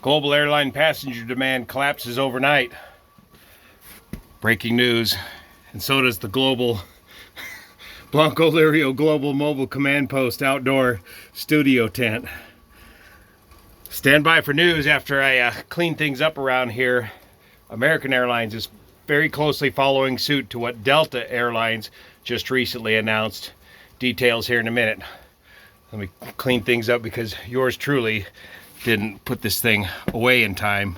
Global airline passenger demand collapses overnight. Breaking news. And so does the global Blancolirio Global Mobile Command Post outdoor studio tent. Stand by for news after I clean things up around here. American Airlines is very closely following suit to what Delta Airlines just recently announced. Details here in a minute. Let me clean things up because yours truly didn't put this thing away in time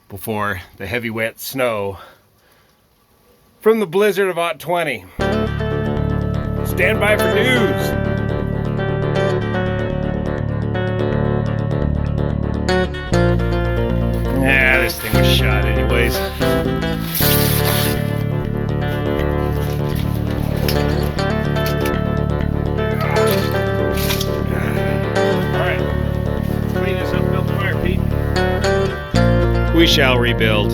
before the heavy wet snow from the blizzard of Ot 20. Stand by for news. Yeah, this thing was shot anyways. We shall rebuild.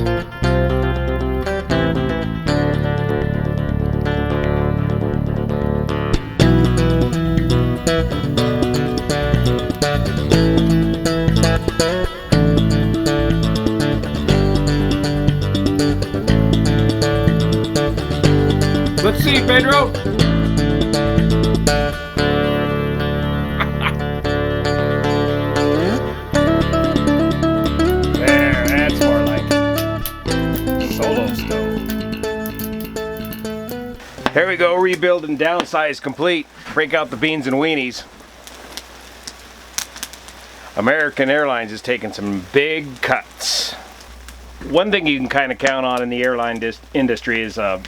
Let's see, Pedro. Here we go, rebuild and downsize complete. Break out the beans and weenies. American Airlines is taking some big cuts. One thing you can kind of count on in the airline industry is a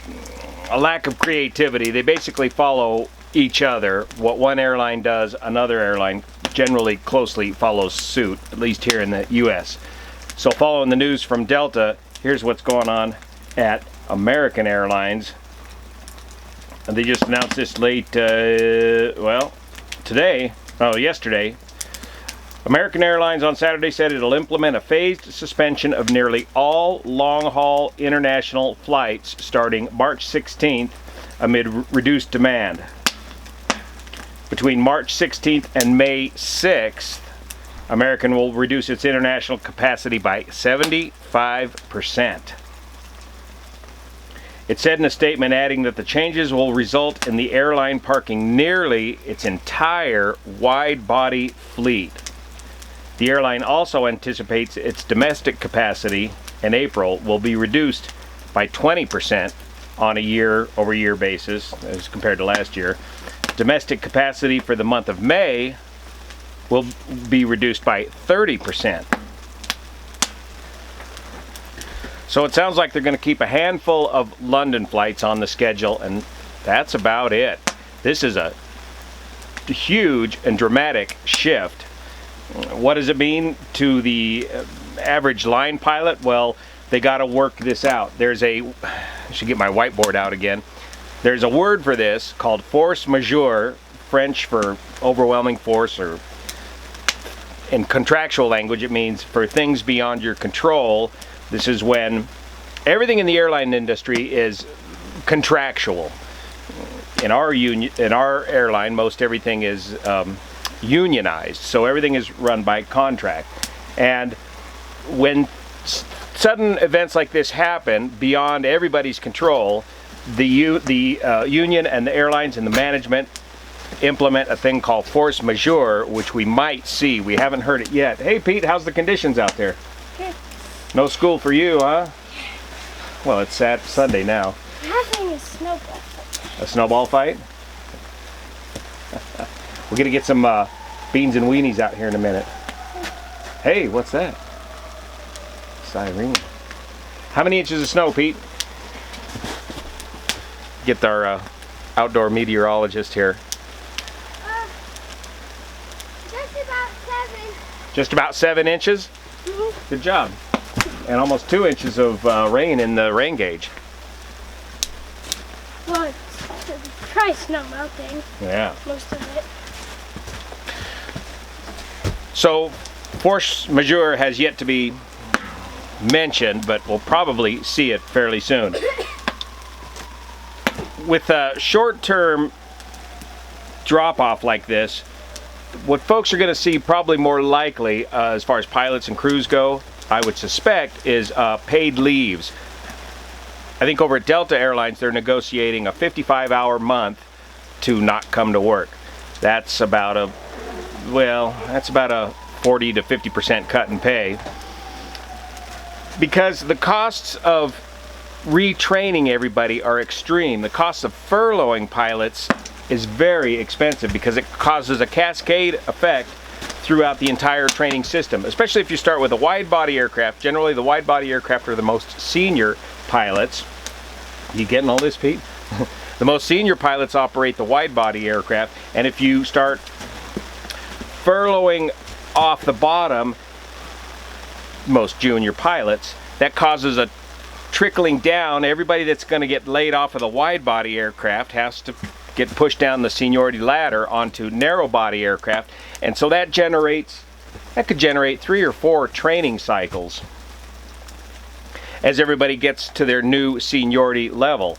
lack of creativity. They basically follow each other. What one airline does, another airline generally closely follows suit, at least here in the US. So following the news from Delta, here's what's going on at American Airlines. And they just announced this late, yesterday. American Airlines on Saturday said it'll implement a phased suspension of nearly all long-haul international flights starting March 16th amid reduced demand. Between March 16th and May 6th, American will reduce its international capacity by 75%. It said in a statement, adding that the changes will result in the airline parking nearly its entire wide-body fleet. The airline also anticipates its domestic capacity in April will be reduced by 20% on a year-over-year basis as compared to last year. Domestic capacity for the month of May will be reduced by 30%. So it sounds like they're going to keep a handful of London flights on the schedule, and that's about it. This is a huge and dramatic shift. What does it mean to the average line pilot? Well, they got to work this out. I should get my whiteboard out again. There's a word for this called force majeure, French for overwhelming force, or in contractual language it means for things beyond your control. This is when everything in the airline industry is contractual. In our airline, most everything is unionized, so everything is run by contract. And when sudden events like this happen beyond everybody's control, the union and the airlines and the management implement a thing called force majeure, which we might see. We haven't heard it yet. Hey Pete, how's the conditions out there? Good. No school for you, huh? Well, it's Sunday now. We're having a snowball fight. A snowball fight? We're gonna get some beans and weenies out here in a minute. Hey, what's that? Siren. How many inches of snow, Pete? Get our outdoor meteorologist here. Just about 7. Just about 7 inches? Mm-hmm. Good job. And almost 2 inches of rain in the rain gauge. Well, it's probably snow melting. Yeah. Most of it. So, force majeure has yet to be mentioned, but we'll probably see it fairly soon. With a short-term drop-off like this, what folks are going to see probably more likely, as far as pilots and crews go, I would suspect, is paid leaves. I think over at Delta Airlines, they're negotiating a 55-hour month to not come to work. That's about a 40 to 50% cut in pay. Because the costs of retraining everybody are extreme. The cost of furloughing pilots is very expensive because it causes a cascade effect throughout the entire training system, especially if you start with a wide-body aircraft. Generally, the wide-body aircraft are the most senior pilots. You getting all this, Pete? The most senior pilots operate the wide-body aircraft, and if you start furloughing off the bottom, most junior pilots, that causes a trickling down. Everybody that's going to get laid off of the wide-body aircraft has to get pushed down the seniority ladder onto narrow-body aircraft, and so that could generate 3 or 4 training cycles as everybody gets to their new seniority level.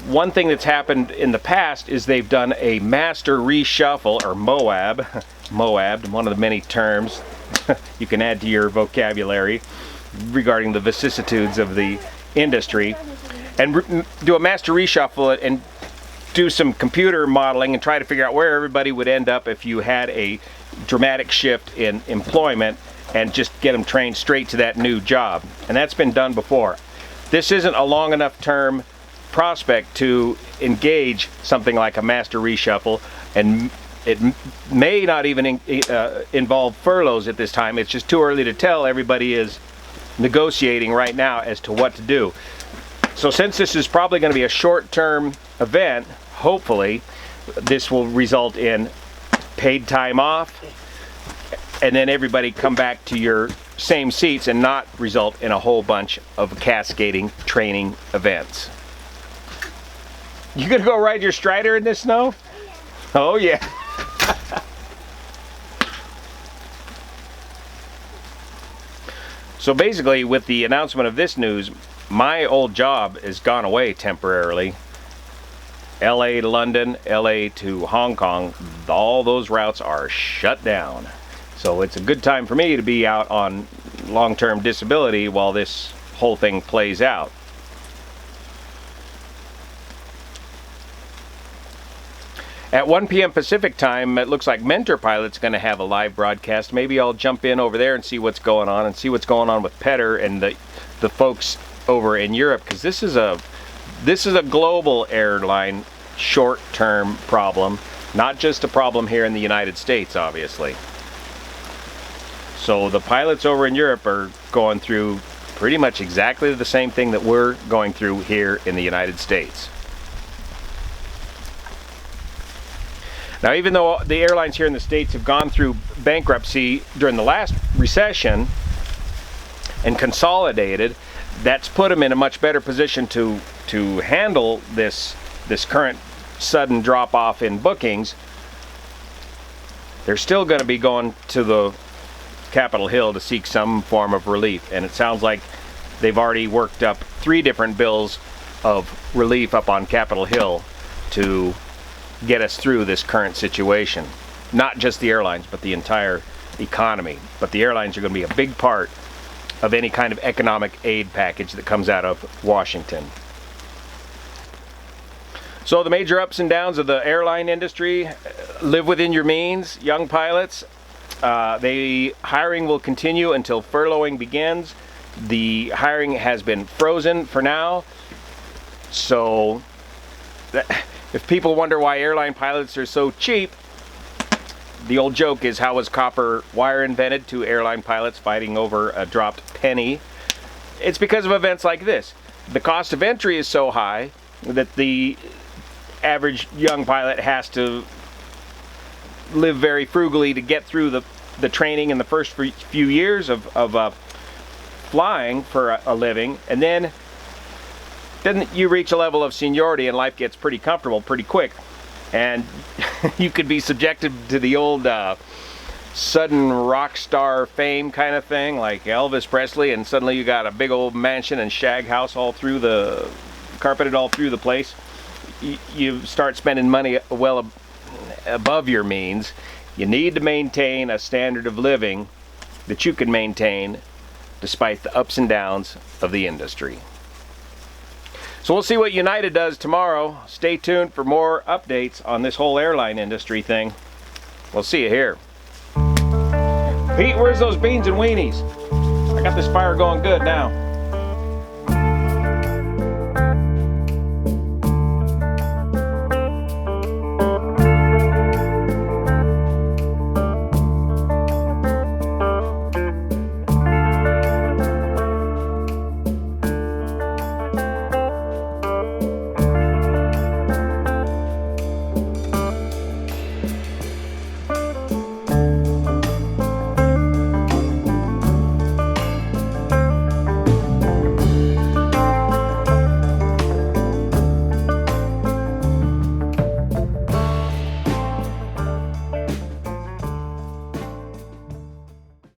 One thing that's happened in the past is they've done a master reshuffle, or MOAB, one of the many terms you can add to your vocabulary regarding the vicissitudes of the industry, and do a master reshuffle and do some computer modeling and try to figure out where everybody would end up if you had a dramatic shift in employment and just get them trained straight to that new job. And that's been done before. This isn't a long enough term prospect to engage something like a master reshuffle, and it may not even involve furloughs at this time. It's just too early to tell. Everybody is negotiating right now as to what to do. So since this is probably going to be a short-term event, hopefully this will result in paid time off, and then everybody come back to your same seats and not result in a whole bunch of cascading training events. You gonna go ride your Strider in this snow? Oh yeah. So basically, with the announcement of this news, my old job has gone away temporarily. LA to London, LA to Hong Kong, all those routes are shut down. So it's a good time for me to be out on long-term disability while this whole thing plays out. At 1 p.m. Pacific time, it looks like Mentor Pilot's going to have a live broadcast. Maybe I'll jump in over there and see what's going on, and see what's going on with Petter and the folks over in Europe, because this is a global airline short-term problem, not just a problem here in the United States, obviously. So the pilots over in Europe are going through pretty much exactly the same thing that we're going through here in the United States. Now, even though the airlines here in the States have gone through bankruptcy during the last recession and consolidated, that's put them in a much better position to handle this current sudden drop-off in bookings. They're still going to be going to the Capitol Hill to seek some form of relief, and it sounds like they've already worked up 3 different bills of relief up on Capitol Hill to get us through this current situation. Not just the airlines, but the entire economy. But the airlines are going to be a big part of any kind of economic aid package that comes out of Washington. So the major ups and downs of the airline industry: live within your means, young pilots. The hiring will continue until furloughing begins. The hiring has been frozen for now. So if people wonder why airline pilots are so cheap, the old joke is, how was copper wire invented? 2 airline pilots fighting over a dropped penny. It's because of events like this. The cost of entry is so high that the average young pilot has to live very frugally to get through the training in the first few years of flying for a living, and then you reach a level of seniority and life gets pretty comfortable pretty quick, and you could be subjected to the old sudden rock star fame kind of thing, like Elvis Presley, and suddenly you got a big old mansion and shag house carpeted all through the place. You start spending money well above your means. You need to maintain a standard of living that you can maintain despite the ups and downs of the industry. So we'll see what United does tomorrow. Stay tuned for more updates on this whole airline industry thing. We'll see you here. Pete, where's those beans and weenies? I got this fire going good now.